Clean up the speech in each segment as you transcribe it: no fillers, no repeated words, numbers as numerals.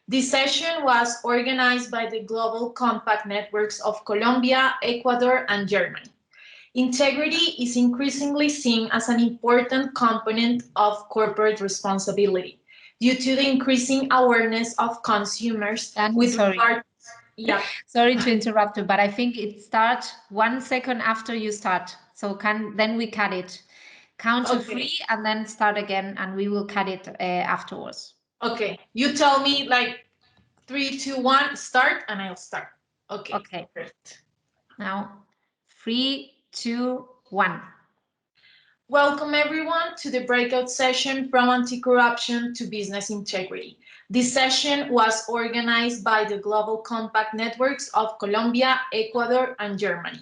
This session was organized by the Global Compact Networks of Colombia, Ecuador, and Germany. Integrity is increasingly seen as an important component of corporate responsibility due to the increasing awareness of consumers with regard. Yeah. Sorry to interrupt you, but I think it starts 1 second after you start. So then we cut it. Count to 3 and then start again, and we will cut it afterwards. Okay. You tell me like 3, 2, 1, start, and I'll start. Okay. Okay. Great. Now, 3, 2, 1. Welcome everyone to the breakout session from anti-corruption to business integrity. This session was organized by the Global Compact Networks of Colombia, Ecuador, and Germany.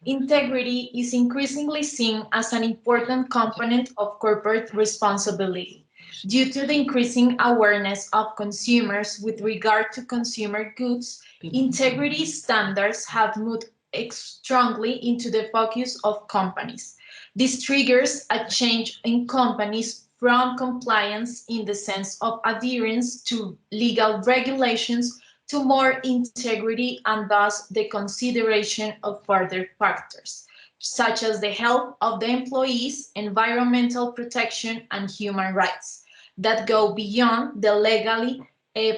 Integrity is increasingly seen as an important component of corporate responsibility due to the increasing awareness of consumers with regard to consumer goods. Integrity standards have moved strongly into the focus of companies. This triggers a change in companies from compliance in the sense of adherence to legal regulations to more integrity and thus the consideration of further factors, such as the health of the employees, environmental protection, and human rights that go beyond the legally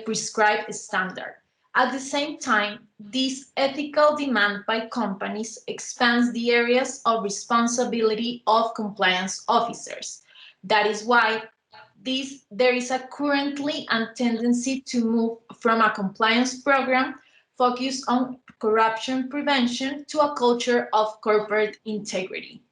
prescribed standard. At the same time, this ethical demand by companies expands the areas of responsibility of compliance officers. That is why there is a currently a tendency to move from a compliance program focused on corruption prevention to a culture of corporate integrity.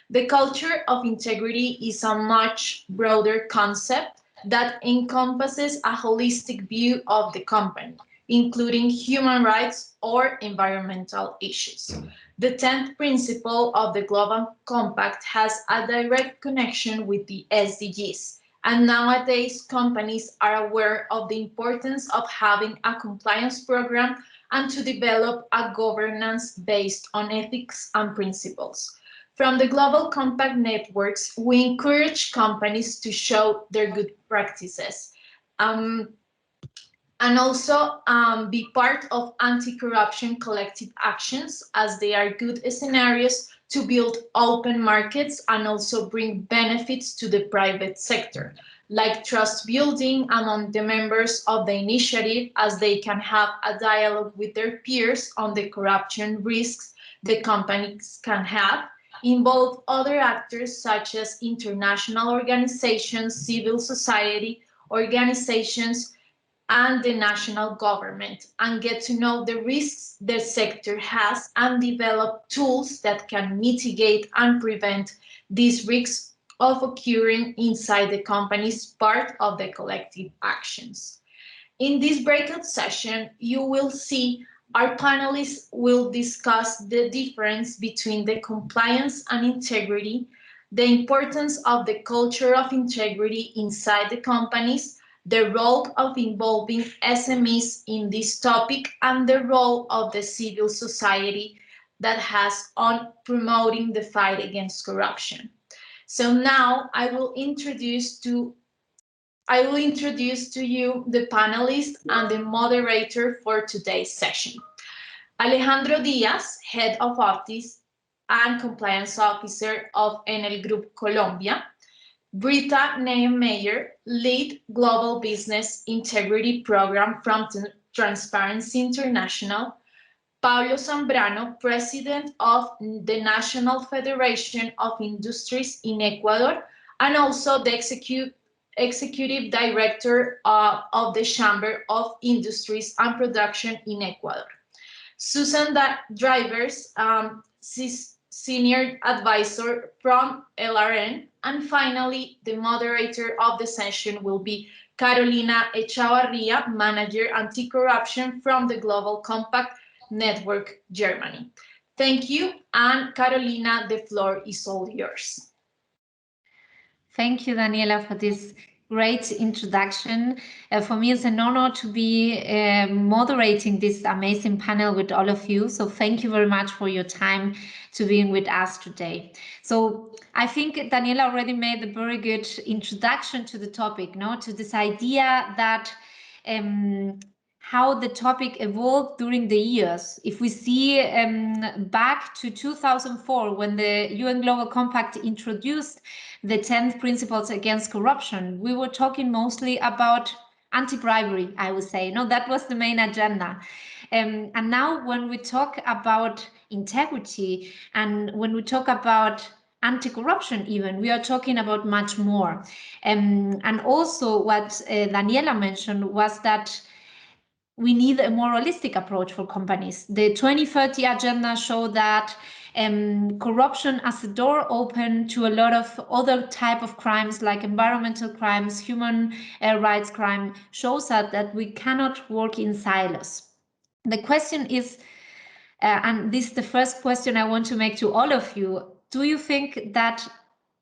The culture of integrity is a much broader concept that encompasses a holistic view of the company, including human rights or environmental issues. The 10th principle of the Global Compact has a direct connection with the SDGs, and nowadays companies are aware of the importance of having a compliance program and to develop a governance based on ethics and principles. From the Global Compact networks, we encourage companies to show their good practices and also be part of anti-corruption collective actions, as they are good scenarios to build open markets and also bring benefits to the private sector, like trust building among the members of the initiative, as they can have a dialogue with their peers on the corruption risks the companies can have, involve other actors such as international organizations, civil society organizations, and the national government, and get to know the risks the sector has and develop tools that can mitigate and prevent these risks of occurring inside the company's part of the collective actions. In this breakout session, you will see our panelists will discuss the difference between the compliance and integrity, the importance of the culture of integrity inside the companies, the role of involving SMEs in this topic, and the role of the civil society that has on promoting the fight against corruption. So now I will introduce to you the panelist and the moderator for today's session. Alejandro Diaz, Head of Office and Compliance Officer of Enel Group Colombia. Britta Neymeyer, Lead Global Business Integrity Program from Transparency International. Pablo Zambrano, President of the National Federation of Industries in Ecuador, and also the Executive Director of the Chamber of Industries and Production in Ecuador. Susan Drivers, Senior Advisor from LRN. And finally, the moderator of the session will be Carolina Echavarria, Manager Anti-Corruption from the Global Compact Network, Germany. Thank you, and Carolina, the floor is all yours. Thank you, Daniela, for this great introduction. For me, it's an honor to be moderating this amazing panel with all of you. So thank you very much for your time to being with us today. So I think Daniela already made a very good introduction to the topic, to this idea that how the topic evolved during the years. If we see back to 2004, when the UN Global Compact introduced the 10th principles against corruption, we were talking mostly about anti-bribery, I would say. No, that was the main agenda. And now when we talk about integrity and when we talk about anti-corruption even, we are talking about much more. And also what Daniela mentioned was that we need a more holistic approach for companies. The 2030 agenda showed that corruption as a door open to a lot of other type of crimes like environmental crimes, human rights crime, shows us that we cannot work in silos. The question is, and this is the first question I want to make to all of you, do you think that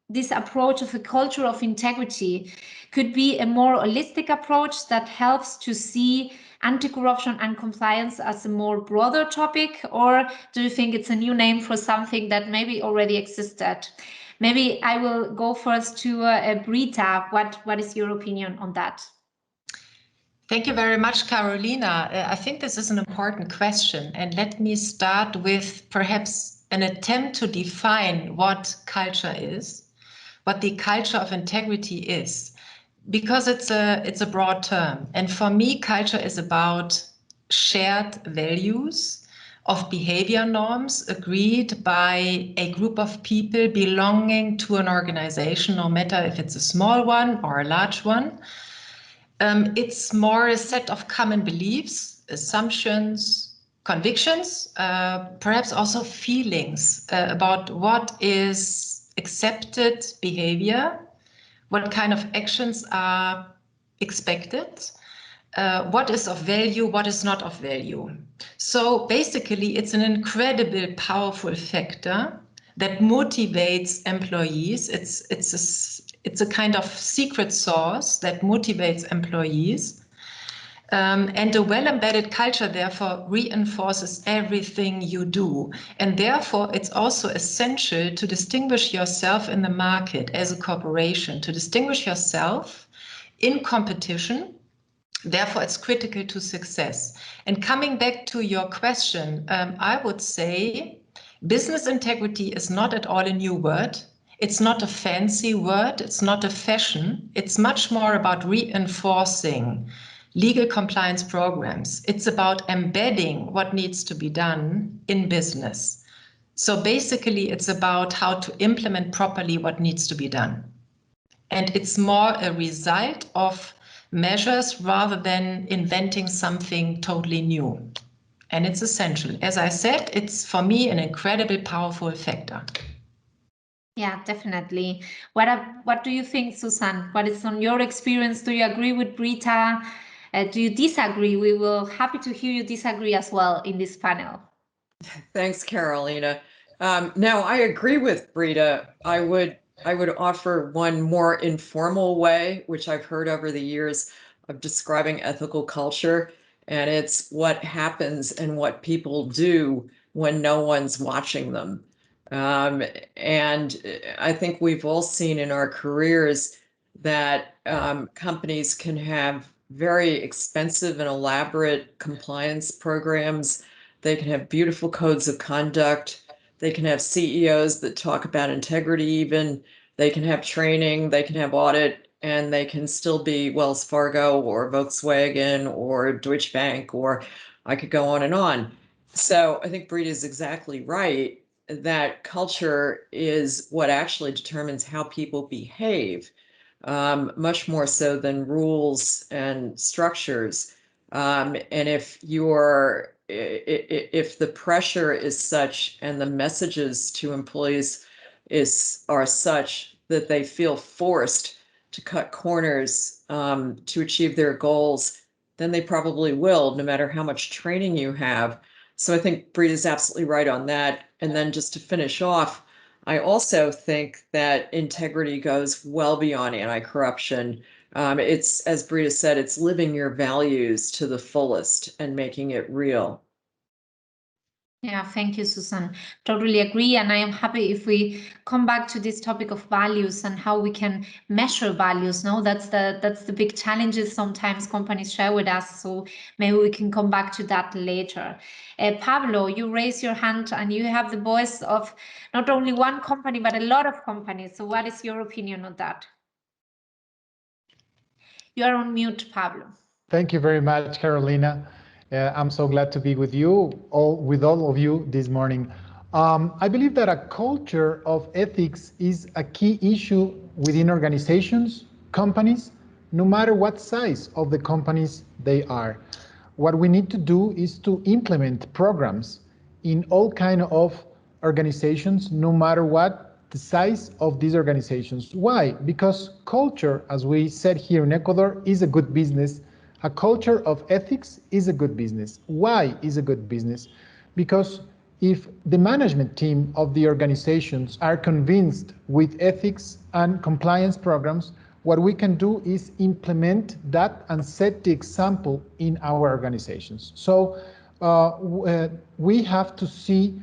this approach of a culture of integrity could be a more holistic approach that helps to see anti-corruption and compliance as a more broader topic? Or do you think it's a new name for something that maybe already existed? Maybe I will go first to Brita. What is your opinion on that? Thank you very much, Carolina. I think this is an important question. And let me start with perhaps an attempt to define what culture is, what the culture of integrity is, because it's a broad term. And for me, culture is about shared values of behavior norms agreed by a group of people belonging to an organization, no matter if it's a small one or a large one. It's more a set of common beliefs, assumptions, convictions, perhaps also feelings about what is accepted behavior, what kind of actions are expected, what is of value, what is not of value. So basically, it's an incredibly powerful factor that motivates employees. It's a kind of secret sauce that motivates employees. And a well-embedded culture, therefore, reinforces everything you do. And therefore, it's also essential to distinguish yourself in the market as a corporation, to distinguish yourself in competition. Therefore, it's critical to success. And coming back to your question, I would say business integrity is not at all a new word. It's not a fancy word. It's not a fashion. It's much more about reinforcing legal compliance programs. It's about embedding what needs to be done in business. So basically, it's about how to implement properly what needs to be done. And it's more a result of measures rather than inventing something totally new. And it's essential. As I said, it's for me an incredibly powerful factor. Yeah, definitely. What do you think, Susan? What is on your experience? Do you agree with Brita? Do you disagree? We will happy to hear you disagree as well in this panel. Thanks, Carolina. No, I agree with Brita. I would offer one more informal way, which I've heard over the years, of describing ethical culture, and it's what happens and what people do when no one's watching them. And I think we've all seen in our careers that companies can have very expensive and elaborate compliance programs. They can have beautiful codes of conduct. They can have CEOs that talk about integrity even. They can have training, they can have audit, and they can still be Wells Fargo or Volkswagen or Deutsche Bank, or I could go on and on. So I think Brita is exactly right that culture is what actually determines how people behave, much more so than rules and structures. And if the pressure is such and the messages to employees are such that they feel forced to cut corners to achieve their goals, then they probably will, no matter how much training you have. So I think Brita is absolutely right on that. And then just to finish off, I also think that integrity goes well beyond anti-corruption. It's, as Brita said, it's living your values to the fullest and making it real. Yeah, thank you, Susan. Totally agree. And I am happy if we come back to this topic of values and how we can measure values. No, that's the big challenges sometimes companies share with us. So maybe we can come back to that later. Pablo, you raise your hand and you have the voice of not only one company, but a lot of companies. So what is your opinion on that? You are on mute, Pablo. Thank you very much, Carolina. I'm so glad to be with you, with all of you this morning. I believe that a culture of ethics is a key issue within organizations, companies, no matter what size of the companies they are. What we need to do is to implement programs in all kind of organizations, no matter what the size of these organizations. Why? Because culture, as we said here in Ecuador, is a good business. A culture of ethics is a good business. Why is a good business? Because if the management team of the organizations are convinced with ethics and compliance programs, what we can do is implement that and set the example in our organizations. So we have to see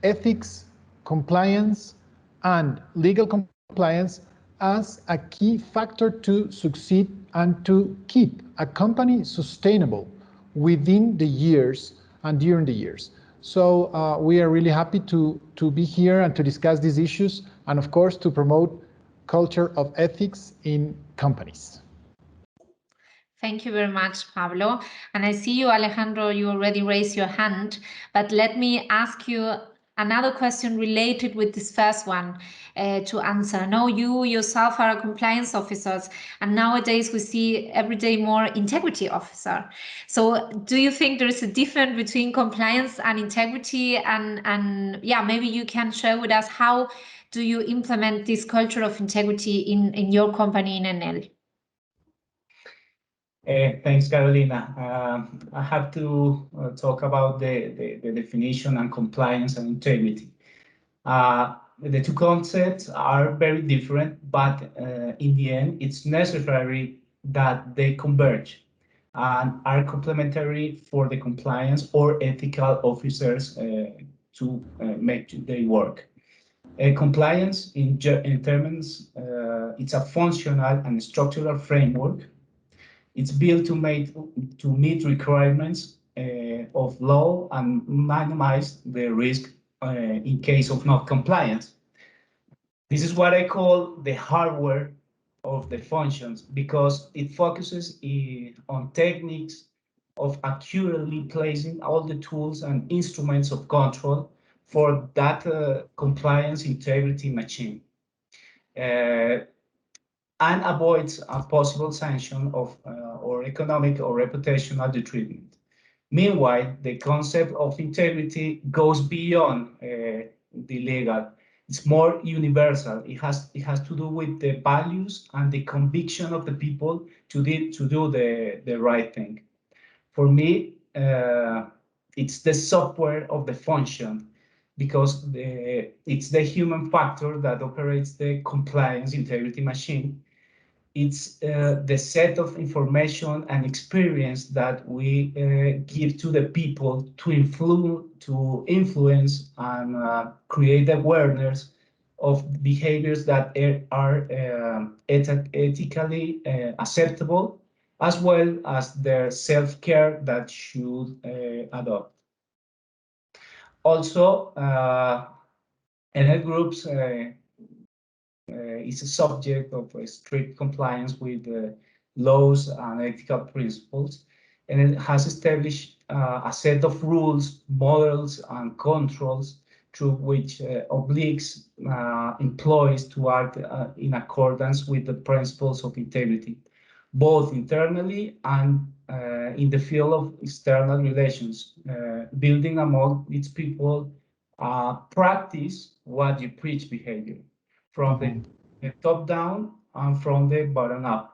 ethics, compliance, and legal compliance as a key factor to succeed and to keep a company sustainable within the years and during the years. So we are really happy to be here and to discuss these issues, and of course to promote culture of ethics in companies. Thank you very much, Pablo. And I see you, Alejandro, you already raised your hand, but let me ask you another question related with this first one to answer. Now, you yourself are compliance officers, and nowadays we see every day more integrity officer. So do you think there is a difference between compliance and integrity? And yeah, maybe you can share with us how do you implement this culture of integrity in your company in NL? Thanks, Carolina. I have to talk about the definition and compliance and integrity. The two concepts are very different, but in the end, it's necessary that they converge and are complementary for the compliance or ethical officers to make their work. Compliance in terms, it's a functional and structural framework. It's built to meet requirements of law and minimize the risk in case of not compliance. This is what I call the hardware of the functions because it focuses on techniques of accurately placing all the tools and instruments of control for that compliance integrity machine. And avoids a possible sanction of or economic or reputational detriment. Meanwhile, the concept of integrity goes beyond the legal. It's more universal. It has to do with the values and the conviction of the people to do the right thing. For me, it's the software of the function because it's the human factor that operates the compliance integrity machine. It's the set of information and experience that we give to the people to influence and create awareness of behaviors that are ethically acceptable, as well as their self-care that should adopt. Also, NL groups is a subject of strict compliance with laws and ethical principles, and it has established a set of rules, models, and controls through which obliges employees to act in accordance with the principles of integrity, both internally and in the field of external relations, building among its people practice what you preach behavior from the top down and from the bottom up.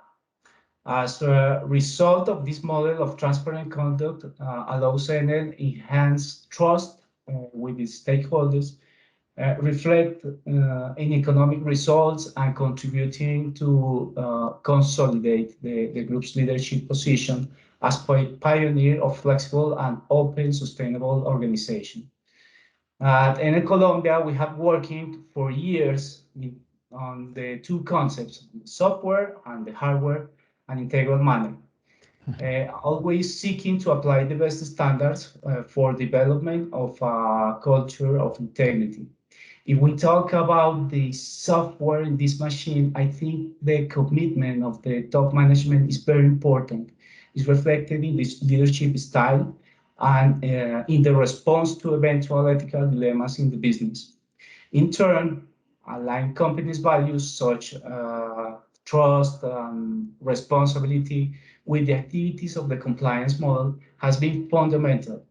As a result of this model of transparent conduct allows NL enhance trust with its stakeholders, reflect in economic results and contributing to consolidate the group's leadership position as pioneer of flexible and open sustainable organization. In Colombia, we have working for years on the two concepts, software and the hardware, and integral manner. Always seeking to apply the best standards for development of a culture of integrity. If we talk about the software in this machine, I think the commitment of the top management is very important. It's reflected in this leadership style and in the response to eventual ethical dilemmas in the business. In turn, align companies' values such trust and responsibility with the activities of the compliance model has been fundamental.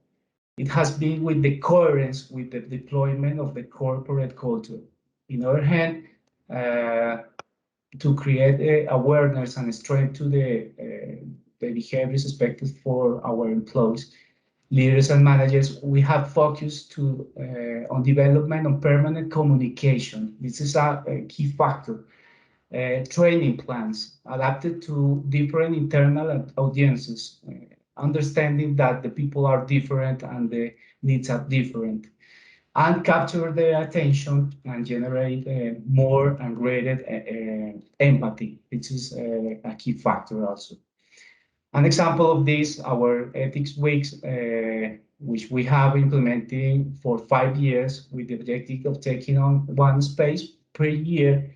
It has been with the coherence with the deployment of the corporate culture. In other hand, to create awareness and strength to the behaviors expected for our employees, leaders and managers, we have focused on development of permanent communication. This is a key factor. Training plans adapted to different internal audiences, understanding that the people are different and the needs are different, and capture their attention and generate more and greater empathy, which is a key factor also. An example of this, our ethics weeks, which we have implementing for 5 years with the objective of taking on one space per year,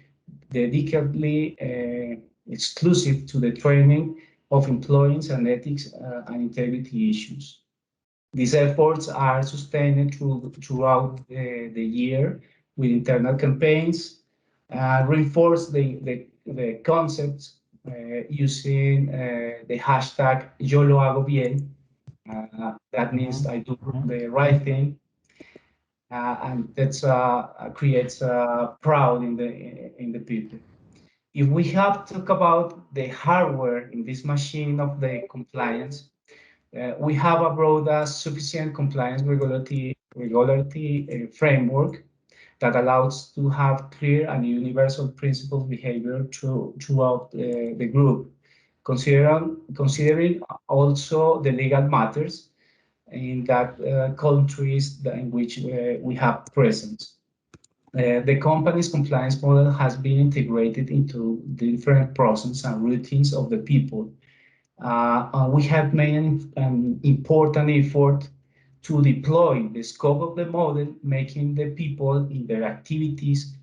dedicatedly exclusive to the training of employees and ethics and integrity issues. These efforts are sustained throughout the year with internal campaigns, reinforce the concepts using the hashtag Yo lo hago bien. That means I do the right thing, and that creates proud in the people. If we have to talk about the hardware in this machine of the compliance, we have a broad sufficient compliance regulatory framework that allows to have clear and universal principles behavior throughout the group, considering also the legal matters in that countries in which we have presence. The company's compliance model has been integrated into different processes and routines of the people. We have made an important effort to deploy the scope of the model, making the people in their activities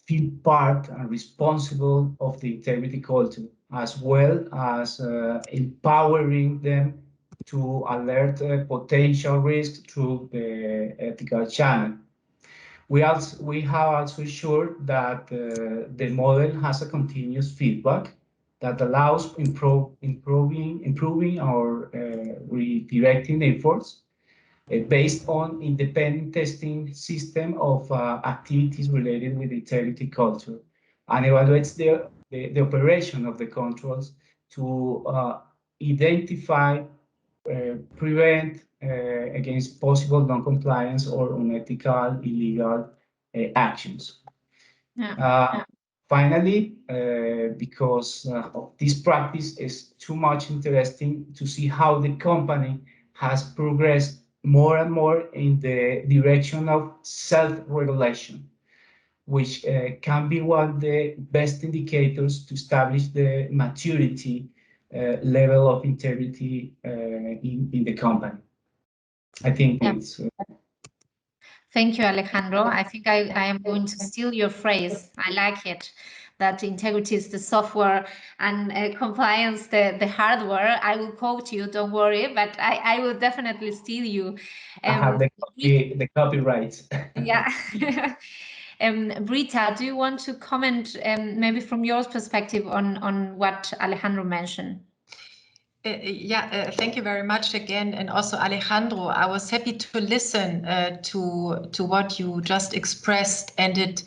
feel part and responsible of the integrity culture, as well as empowering them to alert potential risks through the ethical channel. We have also ensured that the model has a continuous feedback that allows improving or redirecting efforts based on independent testing system of activities related with integrity culture, and evaluates the operation of the controls to identify, prevent against possible non-compliance or unethical, illegal actions. Finally, because of this practice is too much interesting to see how the company has progressed more and more in the direction of self-regulation, which can be one of the best indicators to establish the maturity level of integrity in the company. I think it's... Thank you, Alejandro. I think I am going to steal your phrase. I like it, that integrity is the software and compliance the hardware. I will quote you, don't worry, but I will definitely steal you. I have the copyright. Yeah. Brita, do you want to comment maybe from your perspective on what Alejandro mentioned? Thank you very much again. And also Alejandro, I was happy to listen to what you just expressed, and it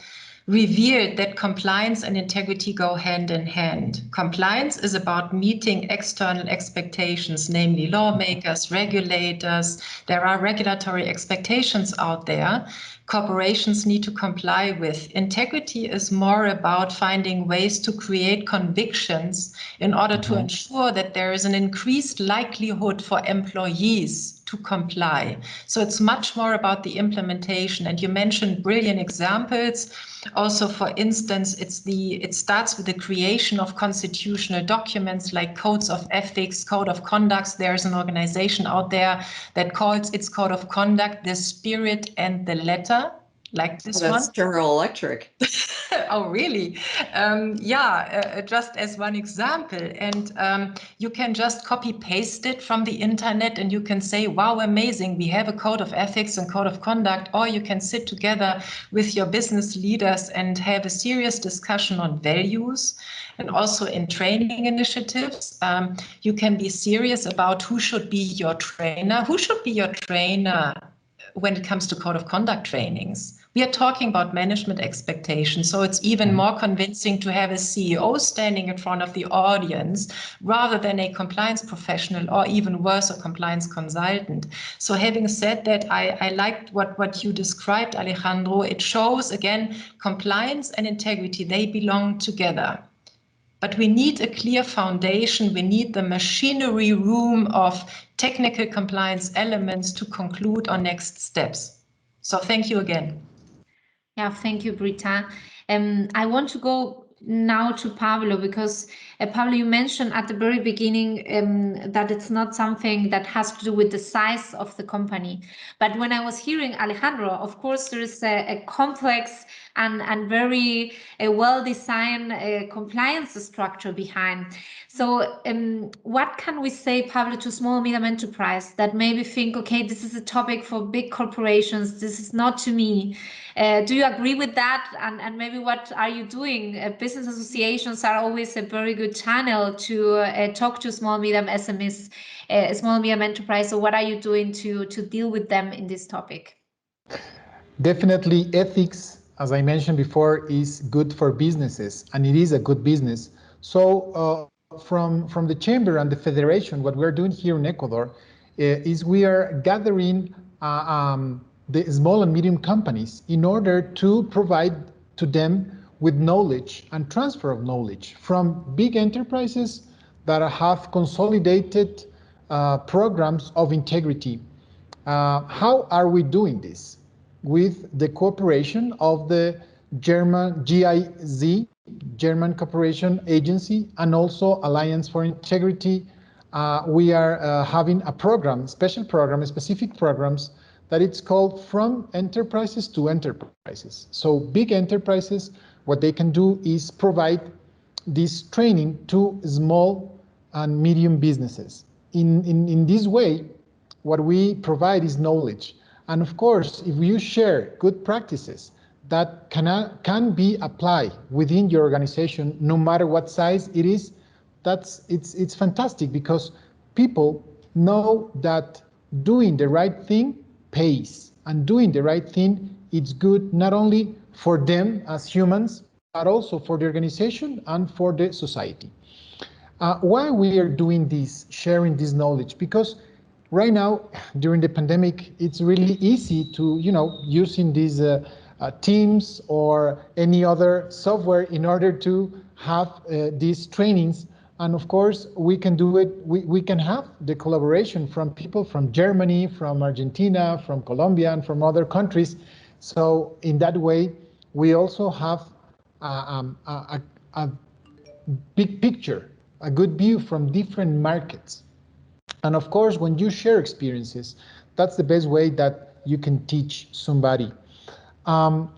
revealed that compliance and integrity go hand in hand. Compliance is about meeting external expectations, namely lawmakers, regulators. There are regulatory expectations out there corporations need to comply with. Integrity is more about finding ways to create convictions in order to ensure that there is an increased likelihood for employees to comply. So it's much more about the implementation. And you mentioned brilliant examples. Also, for instance, it starts with the creation of constitutional documents like codes of ethics, code of conducts. There's an organization out there that calls its code of conduct the spirit and the letter, like this one. That's General Electric. Oh, really? Just as one example. And you can just copy paste it from the internet and you can say, wow, amazing, we have a code of ethics and code of conduct. Or you can sit together with your business leaders and have a serious discussion on values. And also in training initiatives, you can be serious about who should be your trainer. Who should be your trainer when it comes to code of conduct trainings? We are talking about management expectations, so it's even more convincing to have a CEO standing in front of the audience rather than a compliance professional, or even worse, a compliance consultant. So having said that, I liked what you described, Alejandro. It shows, again, compliance and integrity, they belong together. But we need a clear foundation. We need the machinery room of technical compliance elements to conclude our next steps. So thank you again. Yeah, thank you, Britta. I want to go now to Pablo, because Pablo, you mentioned at the very beginning that it's not something that has to do with the size of the company. But when I was hearing Alejandro, of course, there is a complex and very well-designed compliance structure behind. So what can we say, Pablo, to small and medium enterprise that maybe think, okay, this is a topic for big corporations, this is not to me. Do you agree with that? And maybe what are you doing? Business associations are always a very good channel to talk to small, medium SMEs, small, medium enterprise. So what are you doing to deal with them in this topic? Definitely ethics, as I mentioned before, is good for businesses, and it is a good business. So from the chamber and the federation, what we're doing here in Ecuador is we are gathering the small and medium companies in order to provide to them with knowledge and transfer of knowledge from big enterprises that have consolidated programs of integrity. How are we doing this? With the cooperation of the German GIZ, German Cooperation Agency, and also Alliance for Integrity. We are having a program, specific programs that it's called From Enterprises to Enterprises. So big enterprises, what they can do is provide this training to small and medium businesses. In this way, what we provide is knowledge. And of course, if you share good practices that can be applied within your organization, no matter what size it is, it's fantastic, because people know that doing the right thing pays, and doing the right thing, it's good not only for them as humans, but also for the organization and for the society. Why we are doing this, sharing this knowledge? Because right now, during the pandemic, it's really easy to, using these Teams or any other software in order to have these trainings. And of course, we can do it. We can have the collaboration from people from Germany, from Argentina, from Colombia, and from other countries. So in that way, we also have a big picture, a good view from different markets. And of course, when you share experiences, that's the best way that you can teach somebody.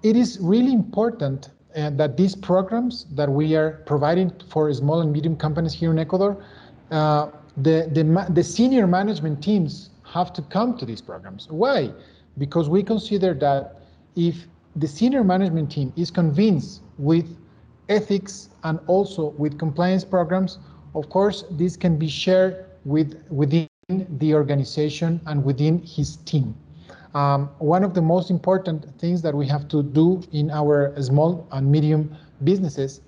It is really important that these programs that we are providing for small and medium companies here in Ecuador, the senior management teams have to come to these programs. Why? Because we consider that if the senior management team is convinced with ethics and also with compliance programs, of course, this can be shared within the organization and within his team. One of the most important things that we have to do in our small and medium businesses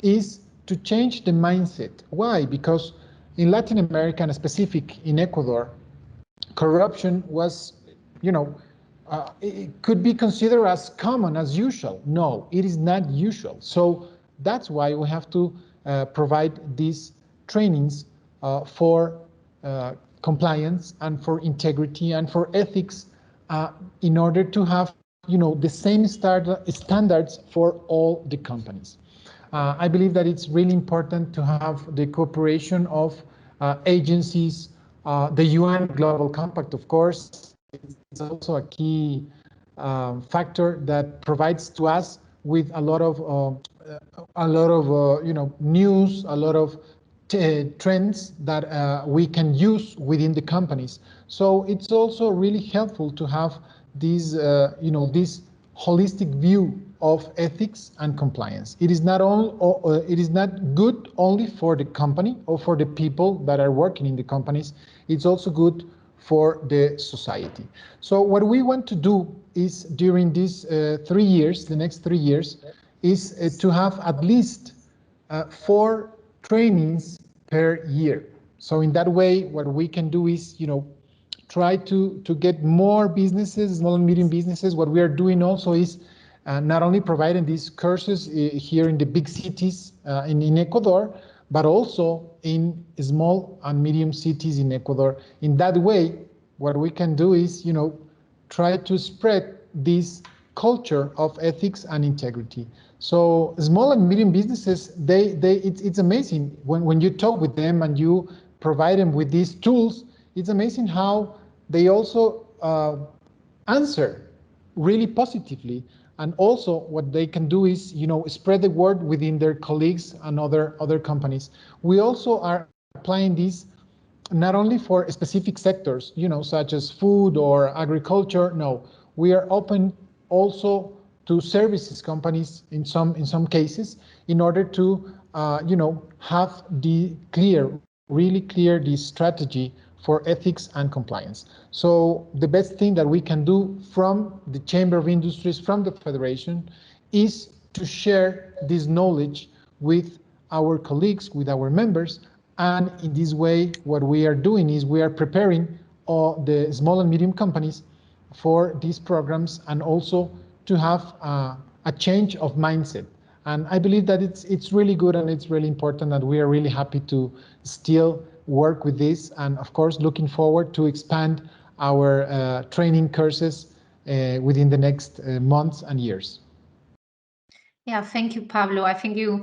is to change the mindset. Why? Because in Latin America, and specific in Ecuador, corruption was, it could be considered as common, as usual. No, it is not usual. So that's why we have to provide these trainings for compliance and for integrity and for ethics in order to have the same standards for all the companies. I believe that it's really important to have the cooperation of agencies, the UN Global Compact, of course. It's also a key factor that provides to us with a lot of news, a lot of trends that we can use within the companies. So it's also really helpful to have this this holistic view of ethics and compliance. It is not good only for the company or for the people that are working in the companies. It's also good for the society. So what we want to do is during these 3 years, the next 3 years, is to have at least 4 trainings per year. So in that way, what we can do is, try to get more businesses, small and medium businesses. What we are doing also is not only providing these courses here in the big cities in Ecuador, but also in small and medium cities in Ecuador. In that way, what we can do is, try to spread this culture of ethics and integrity. So small and medium businesses, it's amazing when you talk with them and you provide them with these tools. It's amazing how they also answer really positively. And also what they can do is, spread the word within their colleagues and other companies. We also are applying this not only for specific sectors, such as food or agriculture. No, we are open also to services companies in some cases in order to, have the really clear the strategy for ethics and compliance. So the best thing that we can do from the Chamber of Industries, from the Federation, is to share this knowledge with our colleagues, with our members. And in this way, what we are doing is we are preparing the small and medium companies for these programs and also to have a change of mindset. And I believe that it's really good and it's really important, and we are really happy to still work with this, and of course looking forward to expand our training courses within the next months and years. Yeah, thank you, Pablo. I think you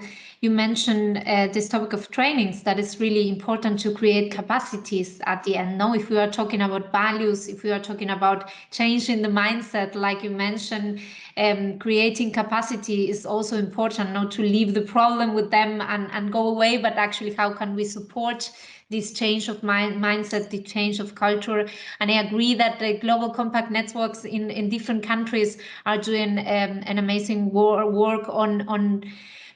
mentioned this topic of trainings, that is really important to create capacities at the end. Now, if we are talking about values, if we are talking about changing the mindset, like you mentioned, creating capacity is also important, not to leave the problem with them and go away, but actually how can we support this change of mindset, the change of culture. And I agree that the global compact networks in different countries are doing an amazing work on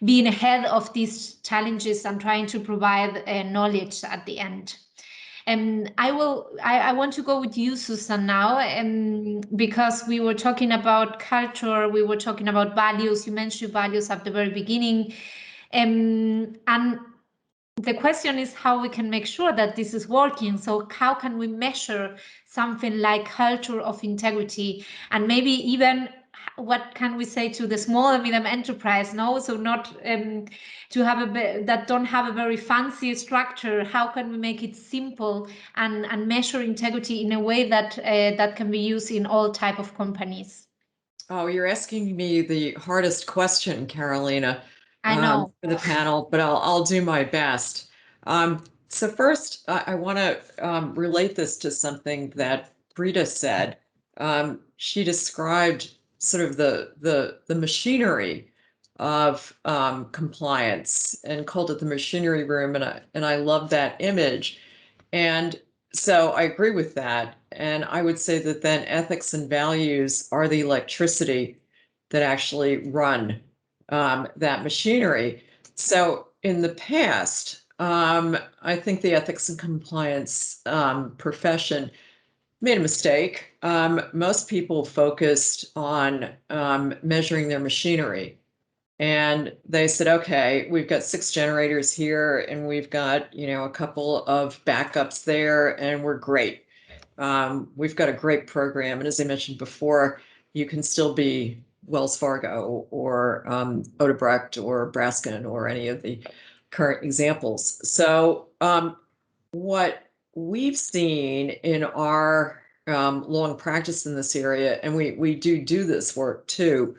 being ahead of these challenges and trying to provide knowledge at the end. And I want to go with you, Susan, now, because we were talking about culture, we were talking about values. You mentioned values at the very beginning, and the question is how we can make sure that this is working. So how can we measure something like culture of integrity, and maybe even what can we say to the small and medium enterprise? No, so not to have that don't have a very fancy structure. How can we make it simple and measure integrity in a way that that can be used in all type of companies? Oh, you're asking me the hardest question, Carolina. I know. For the panel, but I'll do my best. So first, I want to relate this to something that Brita said. She described sort of the machinery of compliance and called it the machinery room, and I love that image. And so I agree with that. And I would say that then ethics and values are the electricity that actually run that machinery. So in the past, I think the ethics and compliance profession made a mistake. Most people focused on measuring their machinery. And they said, okay, we've got 6 generators here and we've got, a couple of backups there and we're great. We've got a great program. And as I mentioned before, you can still be Wells Fargo or Odebrecht or Braskem or any of the current examples. So what we've seen in our long practice in this area, and we do this work too,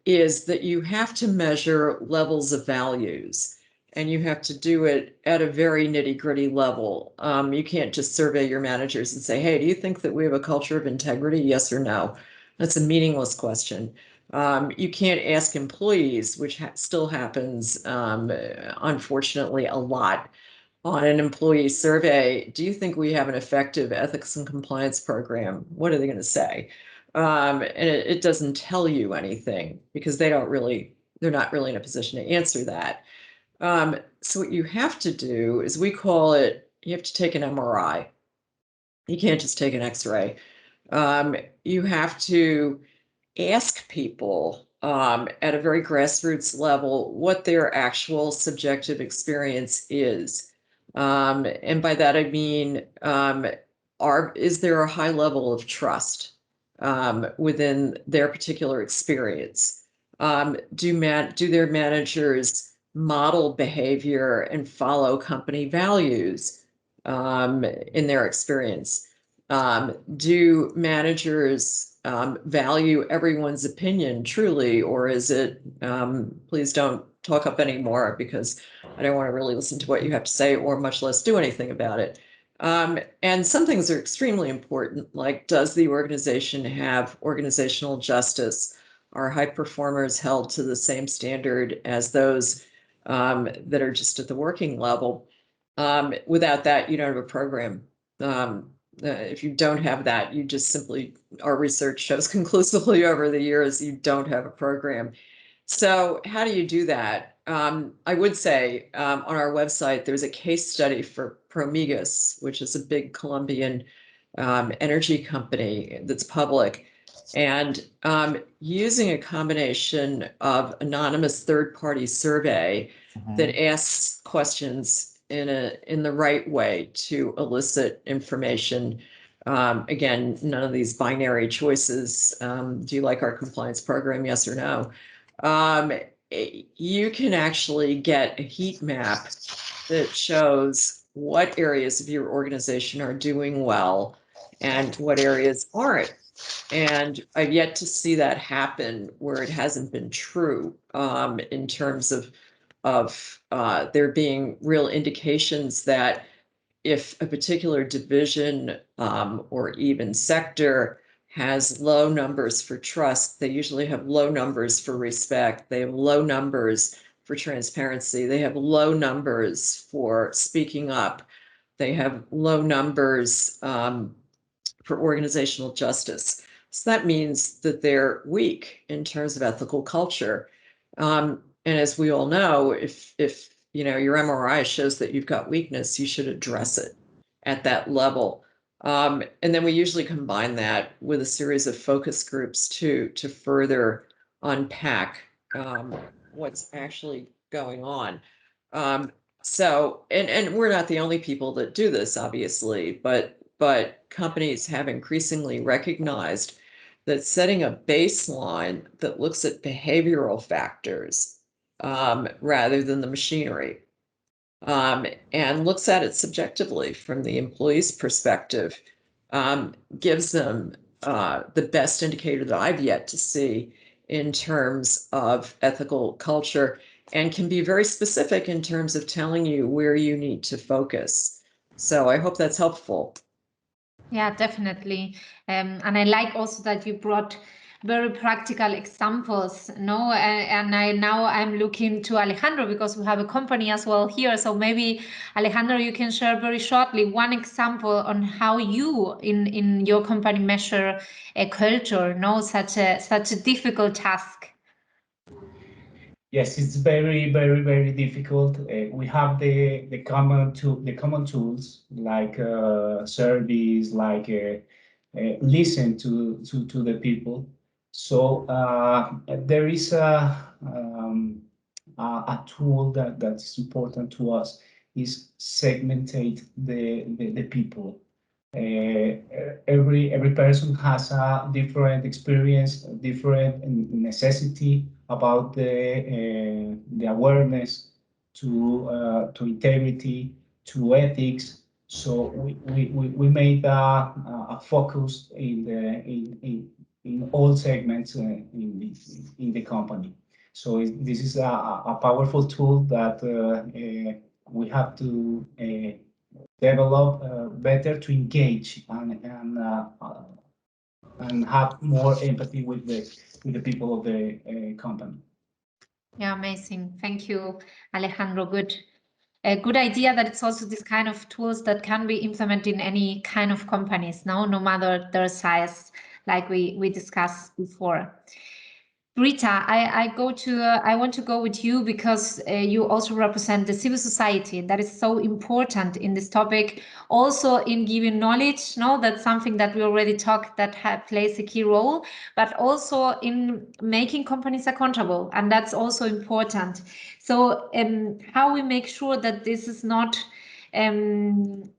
is that you have to measure levels of values, and you have to do it at a very nitty-gritty level. You can't just survey your managers and say, hey, do you think that we have a culture of integrity? Yes or no? That's a meaningless question. You can't ask employees, which still happens, unfortunately, a lot on an employee survey. Do you think we have an effective ethics and compliance program? What are they going to say? And it doesn't tell you anything because they're not really in a position to answer that. So what you have to do is, we call it, you have to take an MRI. You can't just take an X-ray. You have to ask people at a very grassroots level what their actual subjective experience is. And by that, I mean, is there a high level of trust within their particular experience? Do their managers model behavior and follow company values in their experience? Do managers value everyone's opinion truly, or is it, please don't talk up anymore because I don't want to really listen to what you have to say, or much less do anything about it? And some things are extremely important, like, does the organization have organizational justice? Are high performers held to the same standard as those that are just at the working level? Without that, you don't have a program. If you don't have that, you just simply, our research shows conclusively over the years, you don't have a program. So how do you do that? I would say on our website, there's a case study for Promigas, which is a big Colombian energy company that's public. And using a combination of anonymous third-party survey that asks questions in the right way to elicit information. Again, none of these binary choices. Do you like our compliance program? Yes or no? You can actually get a heat map that shows what areas of your organization are doing well and what areas aren't. And I've yet to see that happen where it hasn't been true, in terms of there being real indications that if a particular division or even sector has low numbers for trust, they usually have low numbers for respect. They have low numbers for transparency. They have low numbers for speaking up. They have low numbers for organizational justice. So that means that they're weak in terms of ethical culture. And as we all know, if your MRI shows that you've got weakness, you should address it at that level. And then we usually combine that with a series of focus groups to further unpack what's actually going on. So, and we're not the only people that do this, obviously, but companies have increasingly recognized that setting a baseline that looks at behavioral factors rather than the machinery, and looks at it subjectively from the employee's perspective, gives them the best indicator that I've yet to see in terms of ethical culture, and can be very specific in terms of telling you where you need to focus. So I hope that's helpful. Yeah, definitely. And I like also that you brought very practical examples, no? And I'm looking to Alejandro, because we have a company as well here. So maybe Alejandro, you can share very shortly one example on how you in your company measure a culture, no? Such a difficult task. Yes, it's very, very, very difficult. We have the common tools like surveys, like listen to the people. So there is a tool that's important to us, is segmentate the people. Every person has a different experience, a different necessity about the awareness to integrity, to ethics. So we made a focus in all segments in the company. So this is a powerful tool that we have to develop better to engage and have more empathy with the people of the company. Yeah, amazing. Thank you, Alejandro. Good. A good idea that it's also this kind of tools that can be implemented in any kind of companies, no matter their size, like we discussed before. Rita, I want to go with you because you also represent the civil society that is so important in this topic, also in giving knowledge. No, that's something that we already talked that plays a key role, but also in making companies accountable, and that's also important. So, how we make sure that this is not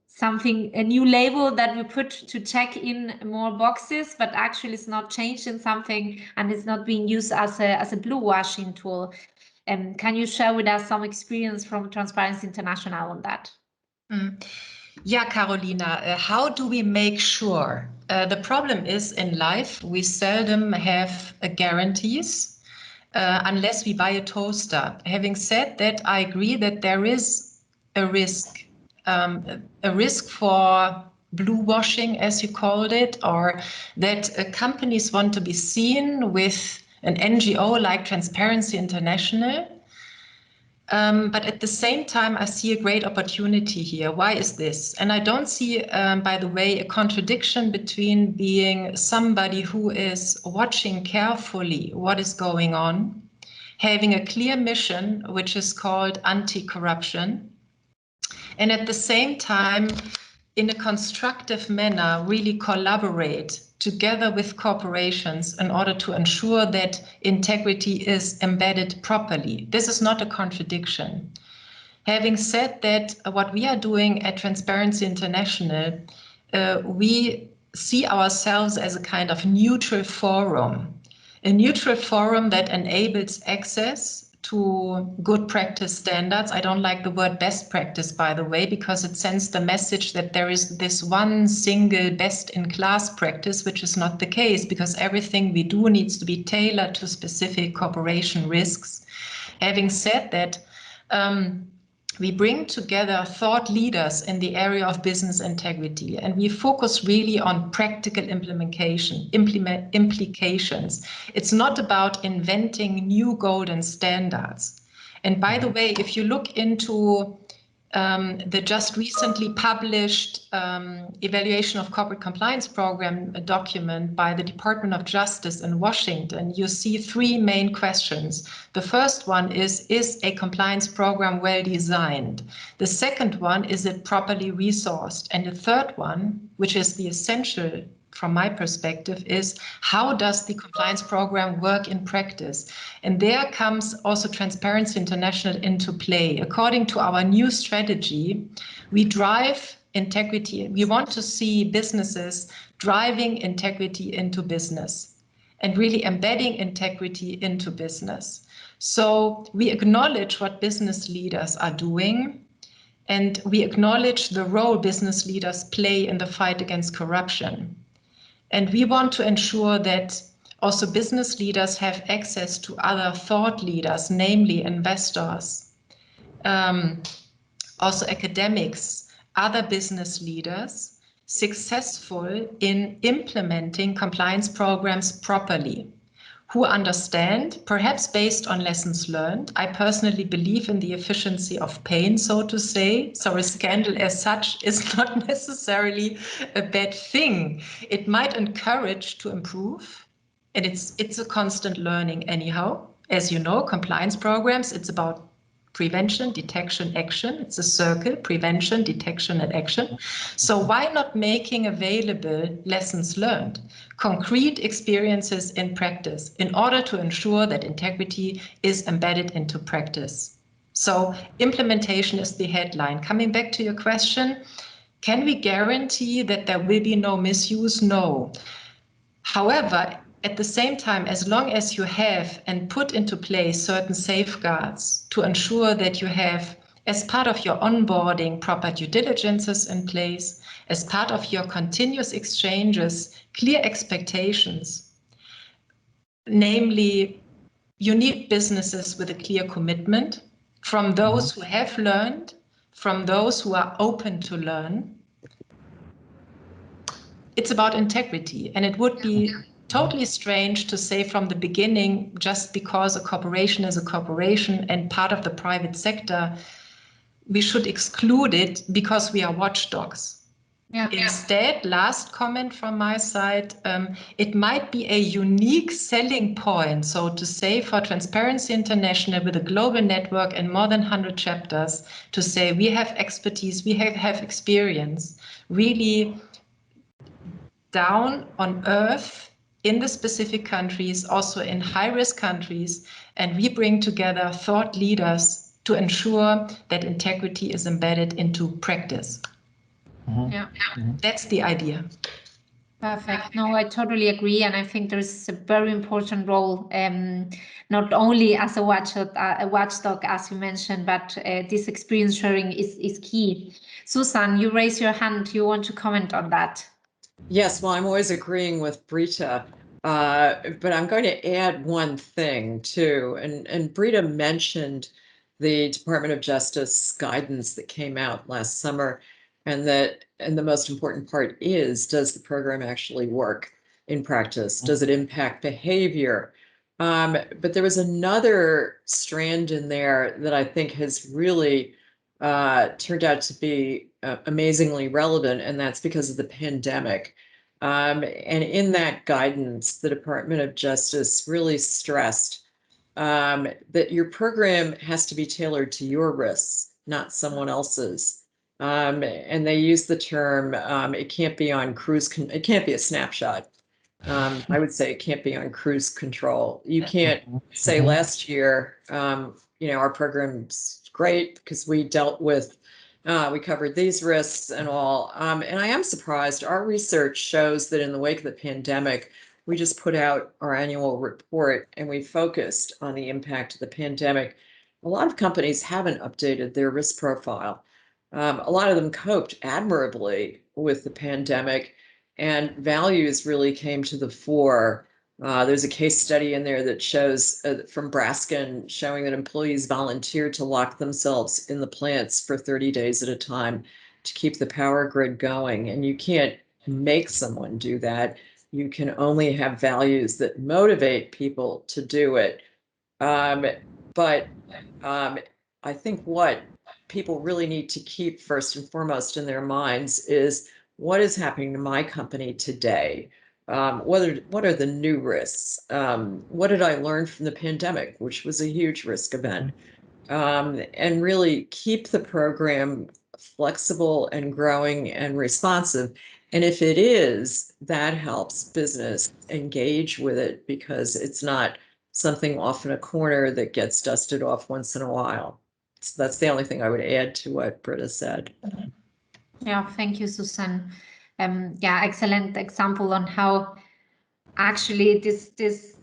something, a new label that we put to check in more boxes, but actually it's not changing something and it's not being used as a blue washing tool. Can you share with us some experience from Transparency International on that? Yeah, Carolina, how do we make sure? The problem is in life, we seldom have guarantees unless we buy a toaster. Having said that, I agree that there is a risk for blue washing, as you called it, or that companies want to be seen with an NGO like Transparency International. But at the same time, I see a great opportunity here. Why is this? And I don't see, by the way, a contradiction between being somebody who is watching carefully what is going on, having a clear mission, which is called anti-corruption, and at the same time, in a constructive manner, really collaborate together with corporations in order to ensure that integrity is embedded properly. This is not a contradiction. Having said that, what we are doing at Transparency International, we see ourselves as a kind of neutral forum that enables access to good practice standards. I don't like the word best practice, by the way, because it sends the message that there is this one single best in class practice, which is not the case, because everything we do needs to be tailored to specific corporation risks. Having said that, we bring together thought leaders in the area of business integrity, and we focus really on practical implications. It's not about inventing new golden standards. And by the way, if you look into the just recently published Evaluation of Corporate Compliance Program document by the Department of Justice in Washington, you see three main questions. The first one is a compliance program well designed? The second one, is it properly resourced? And the third one, which is the essential from my perspective, is how does the compliance program work in practice? And there comes also Transparency International into play. According to our new strategy, we drive integrity. We want to see businesses driving integrity into business and really embedding integrity into business. So we acknowledge what business leaders are doing, and we acknowledge the role business leaders play in the fight against corruption. And we want to ensure that also business leaders have access to other thought leaders, namely investors, also academics, other business leaders, successful in implementing compliance programs properly, who understand, perhaps based on lessons learned. I personally believe in the efficiency of pain, so to say. So a scandal as such is not necessarily a bad thing. It might encourage to improve, and it's a constant learning anyhow. As you know, compliance programs, it's about prevention, detection, action. It's a circle, prevention, detection, and action. So why not making available lessons learned, concrete experiences in practice, in order to ensure that integrity is embedded into practice? So implementation is the headline. Coming back to your question, can we guarantee that there will be no misuse? No. However, at the same time, as long as you have and put into place certain safeguards to ensure that you have as part of your onboarding, proper due diligences in place, as part of your continuous exchanges, clear expectations. Namely, you need businesses with a clear commitment from those who have learned, from those who are open to learn. It's about integrity, and it would be totally strange to say from the beginning, just because a corporation is a corporation and part of the private sector, we should exclude it because we are watchdogs. Yeah. Instead, last comment from my side, it might be a unique selling point, so to say, for Transparency International with a global network and more than 100 chapters, to say we have expertise, we have experience, really down on earth in the specific countries, also in high-risk countries, and we bring together thought leaders to ensure that integrity is embedded into practice. Yeah. That's the idea. Perfect. No, I totally agree, and I think there's a very important role, not only as a watchdog, as you mentioned, but this experience sharing is key. Susan, you raise your hand. You want to comment on that? Yes, well, I'm always agreeing with Brita, but I'm going to add one thing too. And Brita mentioned the Department of Justice guidance that came out last summer, and the most important part is, does the program actually work in practice? Does it impact behavior? But there was another strand in there that I think has really turned out to be amazingly relevant, and that's because of the pandemic. And in that guidance, the Department of Justice really stressed that your program has to be tailored to your risks, not someone else's. And they use the term, it can't be on it can't be a snapshot. I would say it can't be on cruise control. You can't say last year, our program's great because we dealt with, we covered these risks and all. And I am surprised. Our research shows that in the wake of the pandemic, we just put out our annual report and we focused on the impact of the pandemic. A lot of companies haven't updated their risk profile. A lot of them coped admirably with the pandemic, and values really came to the fore. There's a case study in there that shows from Braskem showing that employees volunteered to lock themselves in the plants for 30 days at a time to keep the power grid going. And you can't make someone do that. You can only have values that motivate people to do it. But I think what people really need to keep first and foremost in their minds is, what is happening to my company today? What are the new risks? What did I learn from the pandemic, which was a huge risk event? And really keep the program flexible and growing and responsive. And if it is, that helps business engage with it because it's not something off in a corner that gets dusted off once in a while. So that's the only thing I would add to what Britta said. Yeah, thank you, Susan. Yeah, excellent example on how actually this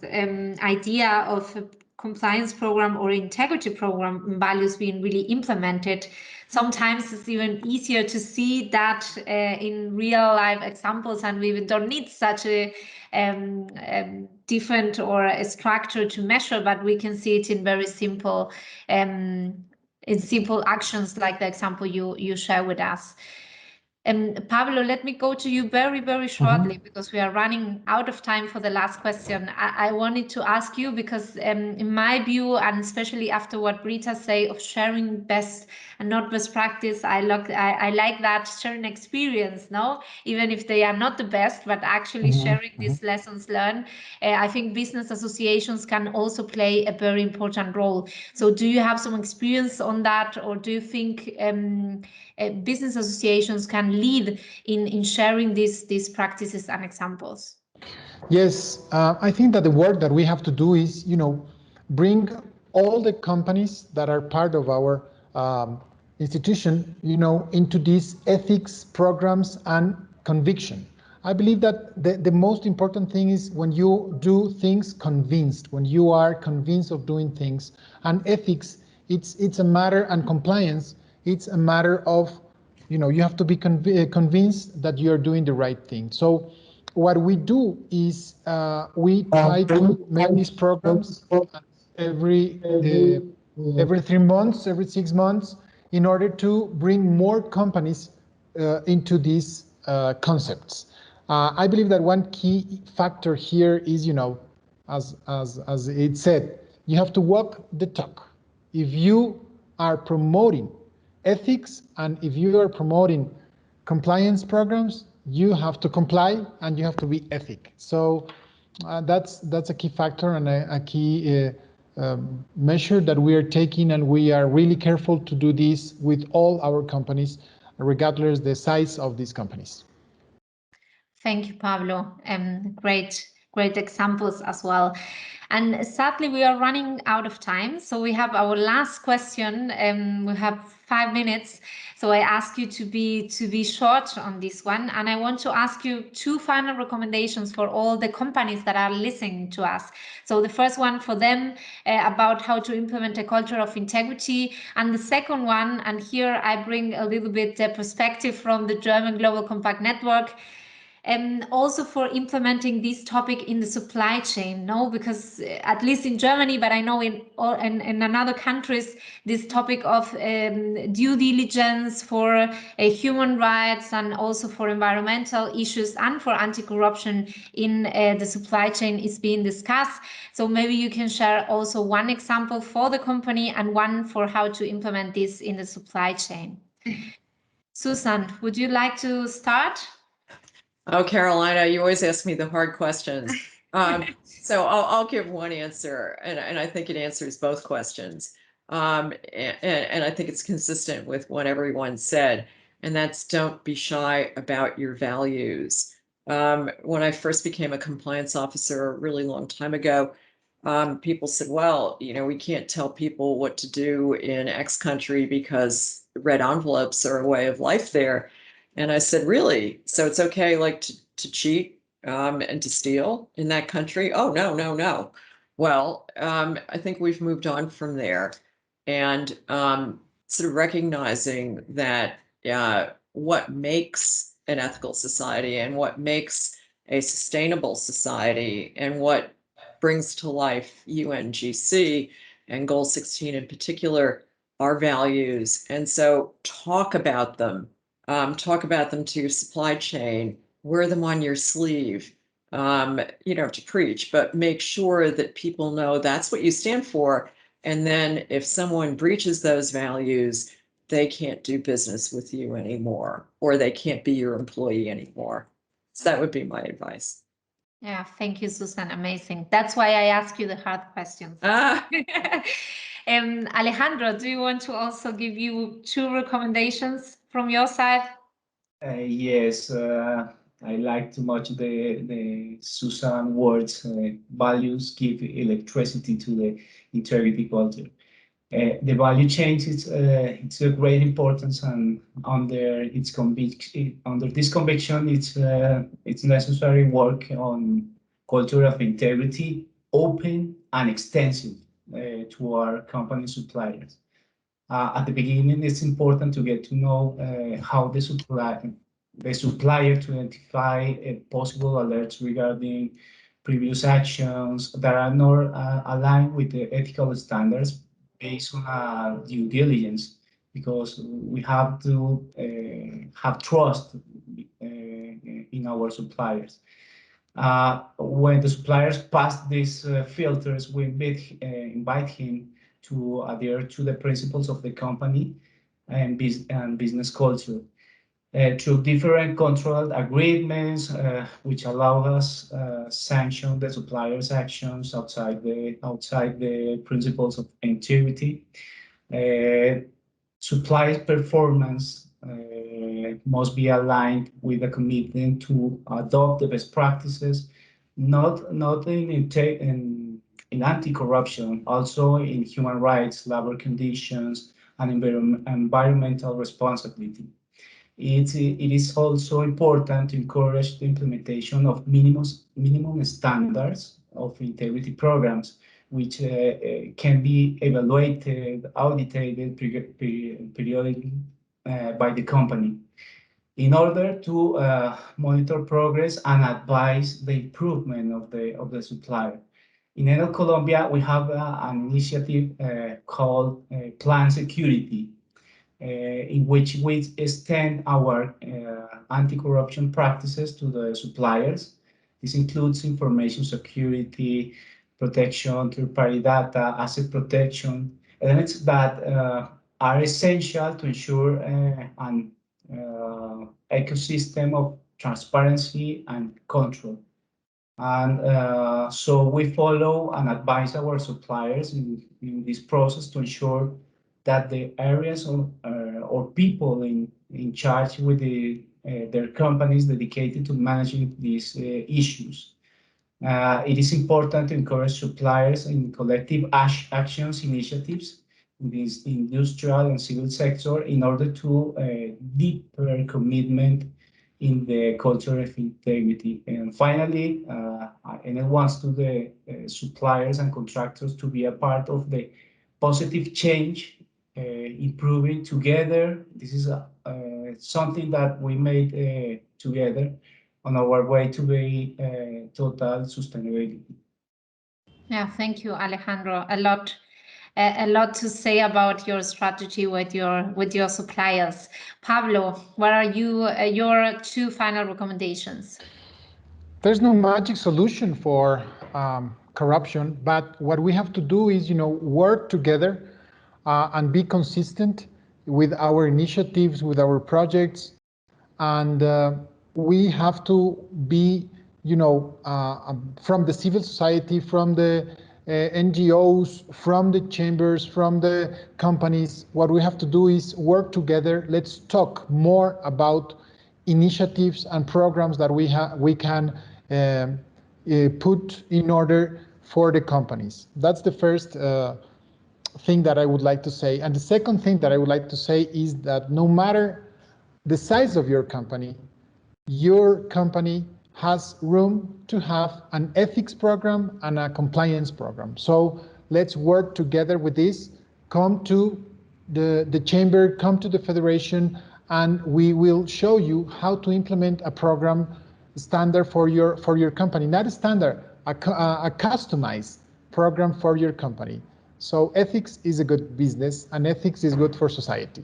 idea of a compliance program or integrity program values being really implemented. Sometimes it's even easier to see that in real life examples, and we even don't need such a different or a structure to measure, but we can see it in very simple actions like the example you share with us. Pablo, let me go to you very, very shortly because we are running out of time for the last question. I wanted to ask you because in my view, and especially after what Brita say of sharing best and not best practice, I like that sharing experience, no? Even if they are not the best, but actually sharing these lessons learned. I think business associations can also play a very important role. So do you have some experience on that, or do you think business associations can lead in sharing these practices and examples? Yes, I think that the work that we have to do is, bring all the companies that are part of our institution, into these ethics programs and conviction. I believe that the most important thing is when you do things convinced, when you are convinced of doing things, and ethics It's a matter, and compliance, it's a matter of, you have to be convinced that you're doing the right thing. So what we do is we try to make these programs every 3 months, every 6 months, in order to bring more companies into these concepts. I believe that one key factor here is, as it said, you have to walk the talk. If you are promoting ethics and if you are promoting compliance programs, you have to comply and you have to be ethic. So that's a key factor and a key measure that we are taking, and we are really careful to do this with all our companies, regardless the size of these companies. Thank you, Pablo. Great examples as well. And sadly, we are running out of time. So we have our last question. We have 5 minutes. So I ask you to be short on this one. And I want to ask you 2 final recommendations for all the companies that are listening to us. So the first one for them about how to implement a culture of integrity. And the second one, and here I bring a little bit the perspective from the German Global Compact Network, and also for implementing this topic in the supply chain, no? Because at least in Germany, but I know in other countries, this topic of due diligence for human rights and also for environmental issues and for anti-corruption in the supply chain is being discussed. So maybe you can share also one example for the company and one for how to implement this in the supply chain. Susan, would you like to start? Oh, Carolina, you always ask me the hard questions. So I'll give one answer, and I think it answers both questions. And I think it's consistent with what everyone said, and that's don't be shy about your values. When I first became a compliance officer a really long time ago, people said, well, we can't tell people what to do in X country because red envelopes are a way of life there. And I said, really? So it's okay, like to cheat and to steal in that country? Oh, no. Well, I think we've moved on from there, and sort of recognizing that what makes an ethical society and what makes a sustainable society and what brings to life UNGC and Goal 16 in particular are values. And so talk about them. Talk about them to your supply chain, wear them on your sleeve. You don't have to preach, but make sure that people know that's what you stand for. And then if someone breaches those values, they can't do business with you anymore, or they can't be your employee anymore. So that would be my advice. Yeah, thank you, Susan. Amazing. That's why I ask you the hard questions. Alejandro, do you want to also give you 2 recommendations from your side? Yes, I like too much the Susan words. Values give electricity to the integrity culture. The value chain it's a great importance, and under this conviction, it's necessary work on culture of integrity, open and extensive to our company suppliers. At the beginning, it's important to get to know how the supplier to identify possible alerts regarding previous actions that are not aligned with the ethical standards based on due diligence, because we have to have trust in our suppliers. When the suppliers pass these filters, we invite him to adhere to the principles of the company and business culture. Through different control agreements, which allow us sanction the supplier's actions outside the principles of integrity. Supply performance must be aligned with a commitment to adopt the best practices, not in anti-corruption, also in human rights, labor conditions, and environmental responsibility. It is also important to encourage the implementation of minimum standards of integrity programs, which can be evaluated, audited periodically by the company in order to monitor progress and advise the improvement of the supplier. In Enel Colombia, we have an initiative called Plan Security, in which we extend our anti-corruption practices to the suppliers. This includes information security, protection, third-party data, asset protection, elements that are essential to ensure an ecosystem of transparency and control. And so we follow and advise our suppliers in this process to ensure that the areas or people in charge with their companies dedicated to managing these issues. It is important to encourage suppliers in collective actions initiatives in this industrial and civil sector in order to deeper commitment in the culture of integrity. And finally, Enel wants to the suppliers and contractors to be a part of the positive change, improving together. This is something that we made together on our way to the total sustainability. Yeah, thank you, Alejandro. A lot to say about your strategy with your suppliers. Pablo, what are your 2 final recommendations? There's no magic solution for corruption, but what we have to do is, work together and be consistent with our initiatives, with our projects, and we have to be, from the civil society, from the NGOs, from the chambers, from the companies. What we have to do is work together. Let's talk more about initiatives and programs that we can put in order for the companies. That's the first thing that I would like to say. And the second thing that I would like to say is that no matter the size of your company has room to have an ethics program and a compliance program. So let's work together with this. Come to the chamber, come to the federation, and we will show you how to implement a program standard for your company. Not a standard, a customized program for your company. So ethics is a good business, and ethics is good for society.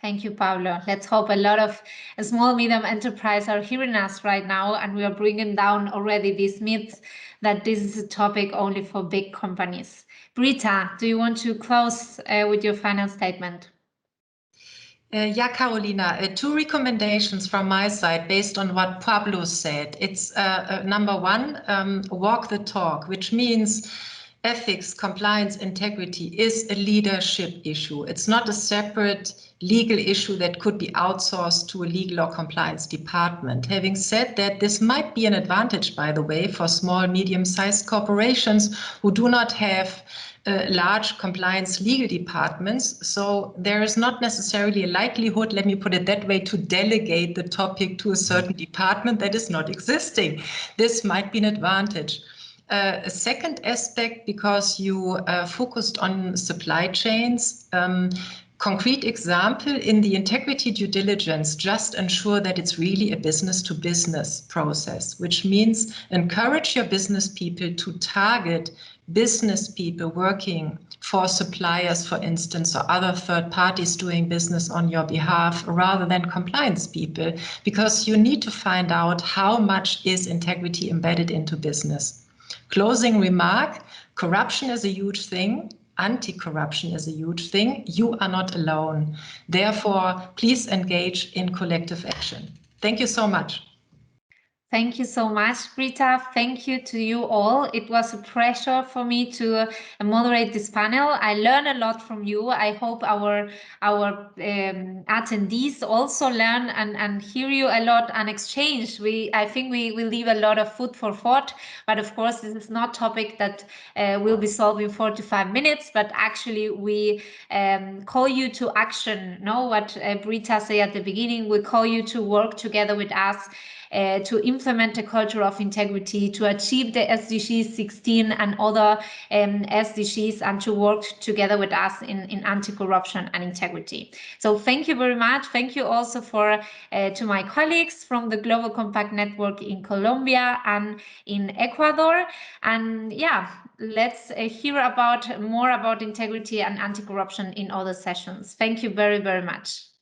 Thank you, Pablo. Let's hope a lot of small, medium enterprise are hearing us right now, and we are bringing down already these myths that this is a topic only for big companies. Brita, do you want to close with your final statement? Yeah, Carolina, 2 recommendations from my side based on what Pablo said. It's number 1, walk the talk, which means ethics, compliance, integrity is a leadership issue. It's not a separate legal issue that could be outsourced to a legal or compliance department. Having said that, this might be an advantage, by the way, for small, medium-sized corporations who do not have large compliance legal departments. So there is not necessarily a likelihood, let me put it that way, to delegate the topic to a certain department that is not existing. This might be an advantage. A second aspect, because you focused on supply chains, concrete example, in the integrity due diligence, just ensure that it's really a business-to-business process, which means encourage your business people to target business people working for suppliers, for instance, or other third parties doing business on your behalf, rather than compliance people, because you need to find out how much is integrity embedded into business. Closing remark, corruption is a huge thing. Anti-corruption is a huge thing. You are not alone. Therefore, please engage in collective action. Thank you so much. Thank you so much, Brita. Thank you to you all. It was a pleasure for me to moderate this panel. I learned a lot from you. I hope our attendees also learn and hear you a lot and exchange. I think we will leave a lot of food for thought. But of course, this is not a topic that will be solved in 45 minutes. But actually, we call you to action. Know what Brita said at the beginning? We call you to work together with us to implement a culture of integrity, to achieve the SDGs 16 and other SDGs, and to work together with us in anti-corruption and integrity. So thank you very much. Thank you also to my colleagues from the Global Compact Network in Colombia and in Ecuador. And yeah, let's hear more about integrity and anti-corruption in other sessions. Thank you very, very much.